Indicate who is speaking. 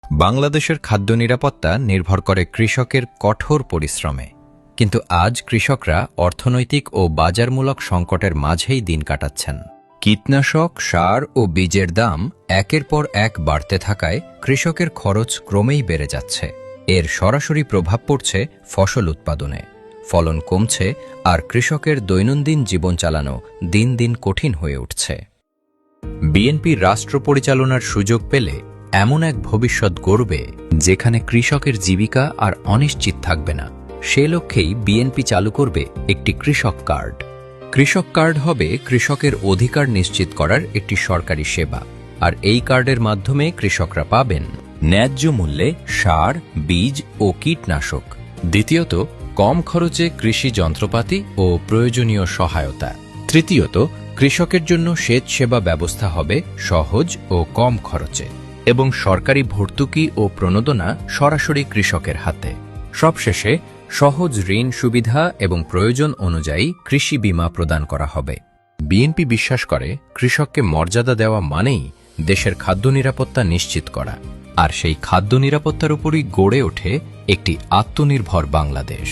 Speaker 1: বাংলাদেশের খাদ্য নিরাপত্তা নির্ভর করে কৃষকের কঠোর পরিশ্রমে। কিন্তু আজ কৃষকরা অর্থনৈতিক ও বাজারমূলক সংকটের মাঝেই দিন কাটাচ্ছেন। কীটনাশক, সার ও বীজের দাম একের পর এক বাড়তে থাকায় কৃষকের খরচ ক্রমেই বেড়ে যাচ্ছে। এর সরাসরি প্রভাব পড়ছে ফসল উৎপাদনে। ফলন কমছে আর কৃষকের দৈনন্দিন জীবন চালানো দিন দিন কঠিন হয়ে উঠছে। বিএনপি রাষ্ট্র পরিচালনার সুযোগ পেলে এমন এক ভবিষ্যৎ গড়বে যেখানে কৃষকের জীবিকা আর অনিশ্চিত থাকবে না। সে লক্ষ্যেই বিএনপি চালু করবে একটি কৃষক কার্ড। কৃষক কার্ড হবে কৃষকের অধিকার নিশ্চিত করার একটি সরকারি সেবা। আর এই কার্ডের মাধ্যমে কৃষকরা পাবেন ন্যায্য মূল্যে সার, বীজ ও কীটনাশক। দ্বিতীয়ত, কম খরচে কৃষি যন্ত্রপাতি ও প্রয়োজনীয় সহায়তা। তৃতীয়ত, কৃষকের জন্য সেচ সেবা ব্যবস্থা হবে সহজ ও কম খরচে, এবং সরকারি ভর্তুকি ও প্রণোদনা সরাসরি কৃষকের হাতে। সবশেষে সহজ ঋণ সুবিধা এবং প্রয়োজন অনুযায়ী কৃষি বীমা প্রদান করা হবে। বিএনপি বিশ্বাস করে কৃষককে মর্যাদা দেওয়া মানেই দেশের খাদ্য নিরাপত্তা নিশ্চিত করা, আর সেই খাদ্য নিরাপত্তার উপরই গড়ে ওঠে একটি আত্মনির্ভর বাংলাদেশ।